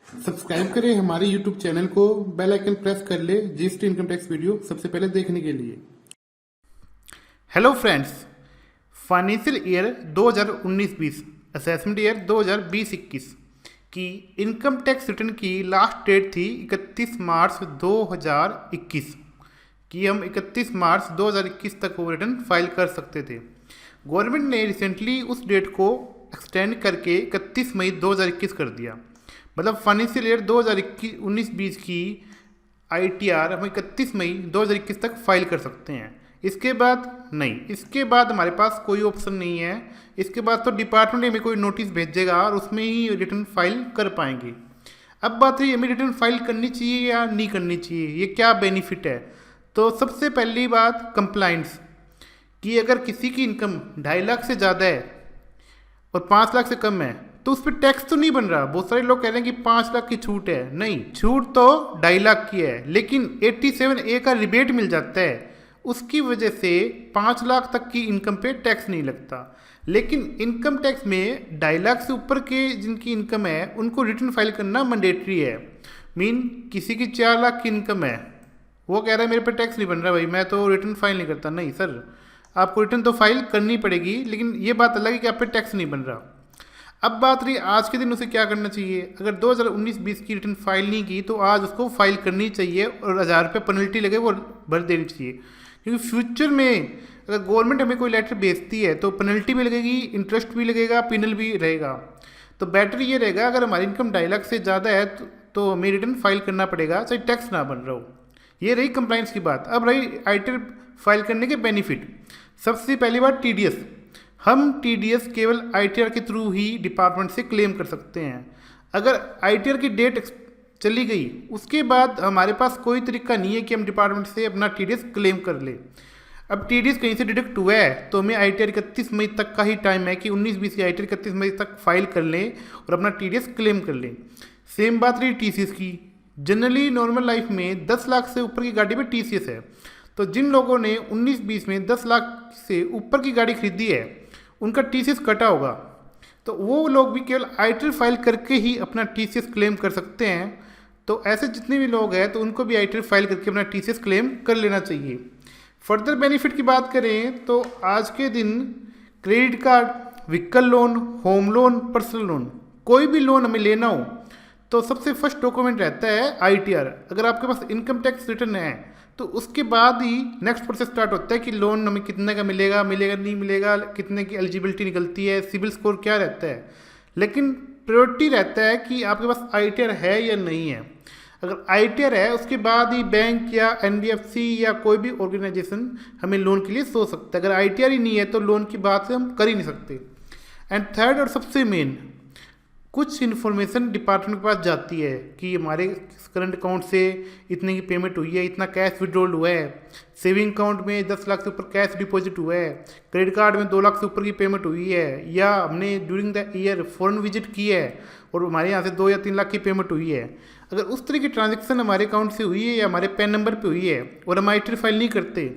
Subscribe करें हमारे YouTube channel को, बेल आइकन प्रेस कर ले जीएसटी इनकम टैक्स वीडियो सबसे पहले देखने के लिए। Hello friends, financial year 2019-20 assessment year 2020-21 की इनकम टैक्स रिटर्न की लास्ट डेट थी 31 मार्च 2021 कि हम 31 मार्च 2021 तक वो रिटर्न फाइल कर सकते थे। गवर्नमेंट ने रिसेंटली उस डेट को एक्सटेंड करके 31 मई 2021 कर दिया। मतलब फाइनेंशियल ईयर 2019-20 की ITR हम 31 मई 2021 तक फाइल कर सकते हैं। इसके बाद नहीं, इसके बाद हमारे पास कोई ऑप्शन नहीं है। इसके बाद तो डिपार्टमेंट हमें कोई नोटिस भेजेगा और उसमें ही रिटर्न फाइल कर पाएंगे। अब बात रही हमें रिटर्न फाइल करनी चाहिए या नहीं करनी चाहिए, ये क्या बेनिफिट है। तो सबसे पहली बात कंप्लाइंस कि अगर किसी की इनकम 2.5 लाख से ज़्यादा है और 5 लाख से कम है तो उस पर टैक्स तो नहीं बन रहा। बहुत सारे लोग कह रहे हैं कि 5 लाख की छूट है, नहीं, छूट तो 2.5 लाख की है, लेकिन 87A का रिबेट मिल जाता है। उसकी वजह से 5 लाख तक की इनकम पे टैक्स नहीं लगता। लेकिन इनकम टैक्स में 2.5 लाख से ऊपर के जिनकी इनकम है उनको रिटर्न फाइल करना मैंडेटरी है। मीन किसी की 4 लाख की इनकम है, वो कह रहा है मेरे पे टैक्स नहीं बन रहा भाई, मैं तो रिटर्न फाइल नहीं करता। नहीं सर, आपको रिटर्न तो फाइल करनी पड़ेगी, लेकिन ये बात अलग है कि आप पे टैक्स नहीं बन रहा। अब बात रही आज के दिन उसे क्या करना चाहिए। अगर 2019-20 की रिटर्न फाइल नहीं की तो आज उसको फाइल करनी चाहिए और 1000 रुपये पेनल्टी लगे वो भर देनी चाहिए। क्योंकि फ्यूचर में अगर गवर्नमेंट हमें कोई लेटर भेजती है तो पेनल्टी भी लगेगी, इंटरेस्ट भी लगेगा, पिनल भी रहेगा। तो बेटर ये रहेगा अगर हमारी इनकम 2.5 लाख से ज़्यादा है तो हमें रिटर्न फाइल करना पड़ेगा, चाहे टैक्स ना बन रहा हो। ये रही कंप्लाइंस की बात। अब रही ITR फाइल करने के बेनिफिट। सबसे पहली बात TDS। हम TDS केवल ITR के थ्रू ही डिपार्टमेंट से क्लेम कर सकते हैं। अगर ITR की डेट चली गई उसके बाद हमारे पास कोई तरीका नहीं है कि हम डिपार्टमेंट से अपना TDS क्लेम कर ले। अब TDS कहीं से डिडक्ट हुआ है तो हमें ITR 31 मई तक का ही टाइम है कि 19-20 की ITR 31 मई तक फाइल कर लें और अपना TDS क्लेम कर लें। सेम बात रही TCS की। जनरली नॉर्मल लाइफ में 10 लाख से ऊपर की गाड़ी पे TCS है। तो जिन लोगों ने 19-20 में 10 लाख से ऊपर की गाड़ी खरीदी है उनका TCS कटा होगा, तो वो लोग भी केवल ITR फाइल करके ही अपना TCS क्लेम कर सकते हैं। तो ऐसे जितने भी लोग हैं तो उनको भी ITR फाइल करके अपना TCS क्लेम कर लेना चाहिए। फर्दर बेनिफिट की बात करें तो आज के दिन credit card, vehicle loan, home loan, personal loan, कोई भी लोन हमें लेना हो तो सबसे फर्स्ट डॉक्यूमेंट रहता है ITR। अगर आपके पास इनकम टैक्स रिटर्न है तो उसके बाद ही नेक्स्ट प्रोसेस स्टार्ट होता है कि लोन हमें कितने का मिलेगा, नहीं मिलेगा, कितने की एलिजिबिलिटी निकलती है, सिविल स्कोर क्या रहता है। लेकिन प्रायोरिटी रहता है कि आपके पास ITR है या नहीं है। अगर ITR है उसके बाद ही बैंक या NBFC या कोई भी ऑर्गेनाइजेशन हमें लोन के लिए सोच सकता है। अगर ITR ही नहीं है तो लोन की बात से हम कर ही नहीं सकते। एंड थर्ड और सबसे मेन, कुछ इन्फॉर्मेशन डिपार्टमेंट के पास जाती है कि हमारे करंट अकाउंट से इतने की पेमेंट हुई है, इतना कैश विड्रॉल हुआ है, सेविंग अकाउंट में 10 लाख से ऊपर कैश डिपॉजिट हुआ है, क्रेडिट कार्ड में 2 लाख से ऊपर की पेमेंट हुई है, या हमने during the year foreign visit की है और हमारे यहाँ से 2 या 3 लाख की पेमेंट हुई है। अगर उस तरह की ट्रांजेक्शन हमारे अकाउंट से हुई है या हमारे पैन नंबर पर हुई है और हम ITR फाइल नहीं करते,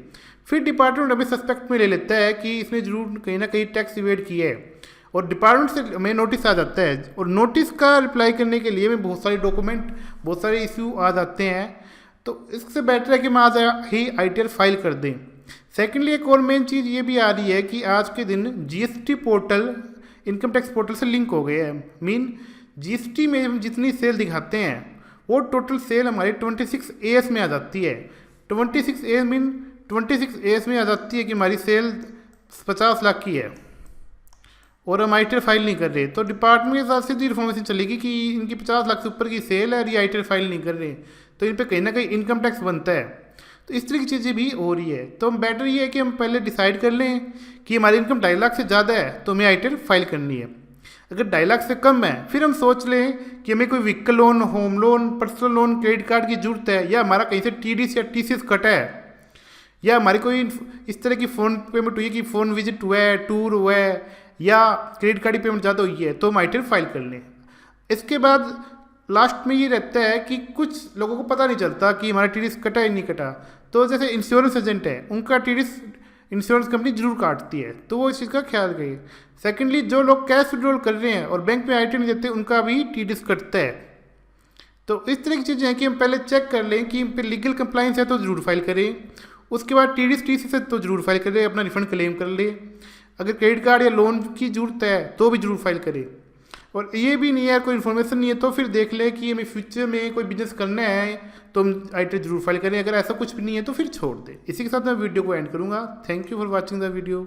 फिर डिपार्टमेंट हमें सस्पेक्ट में ले लेता है कि इसने जरूर कहीं ना कहीं टैक्स इवेड किया है और डिपार्टमेंट से हमें नोटिस आ जाता है। और नोटिस का रिप्लाई करने के लिए हमें बहुत सारे डॉक्यूमेंट, बहुत सारे इश्यू आ जाते हैं। तो इससे बेटर है कि हम आज ही ITR फाइल कर दें। सेकेंडली एक और मेन चीज़ ये भी आ रही है कि आज के दिन GST portal income tax portal से लिंक हो गया है। मीन GST में हम जितनी सेल दिखाते हैं वो टोटल सेल हमारी 26AS में आ जाती है। 26AS मीन 26AS में आ जाती है कि हमारी सेल 50 लाख की है और हम ITR फाइल नहीं कर रहे, तो डिपार्टमेंट के साथ सीधी इन्फॉर्मेशन चलेगी कि इनकी 50 लाख से ऊपर की सेल है और ये ITR फाइल नहीं कर रहे, तो इन पे कहीं ना कहीं इनकम टैक्स बनता है। तो इस तरह की चीज़ें भी हो रही है। तो हम बेटर ये है कि हम पहले डिसाइड कर लें कि हमारी इनकम 2.5 लाख से ज़्यादा है तो हमें ITR फाइल करनी है। अगर 2.5 लाख से कम है फिर हम सोच लें कि हमें कोई vehicle loan, home loan, personal loan, credit card की जरूरत है, या हमारा कहीं से TDS या TCS कटा है, या हमारी कोई इस तरह की फ़ोन पेमेंट हुई है कि फ़ोन विजिट हुआ है, टूर हुआ है, या क्रेडिट कार्ड की पेमेंट ज़्यादा हुई है, तो हम ITR फाइल कर लें। इसके बाद लास्ट में ये रहता है कि कुछ लोगों को पता नहीं चलता कि हमारा TDS कटा या नहीं कटा। तो जैसे इंश्योरेंस एजेंट है, उनका TDS इंश्योरेंस कंपनी जरूर काटती है, तो वो इस चीज़ का ख्याल रखिए। सेकेंडली जो लोग कैश विड्रॉल कर रहे हैं और बैंक में ITR नहीं देते उनका भी TDS कटता है। तो इस तरह की चीज़ें हैं कि हम पहले चेक कर लें कि इन पर लीगल कंप्लाइंस है तो ज़रूर फाइल करें। उसके बाद TDS से तो ज़रूर फाइल करें, अपना रिफंड क्लेम कर ले। अगर क्रेडिट कार्ड या लोन की ज़रूरत है तो भी ज़रूर फाइल करें। और ये भी नहीं है, कोई इन्फॉर्मेशन नहीं है तो फिर देख ले कि हमें फ्यूचर में कोई बिजनेस करना है तो हम IT जरूर फाइल करें। अगर ऐसा कुछ भी नहीं है तो फिर छोड़ दें। इसी के साथ मैं वीडियो को एंड करूँगा। Thank you for watching the video.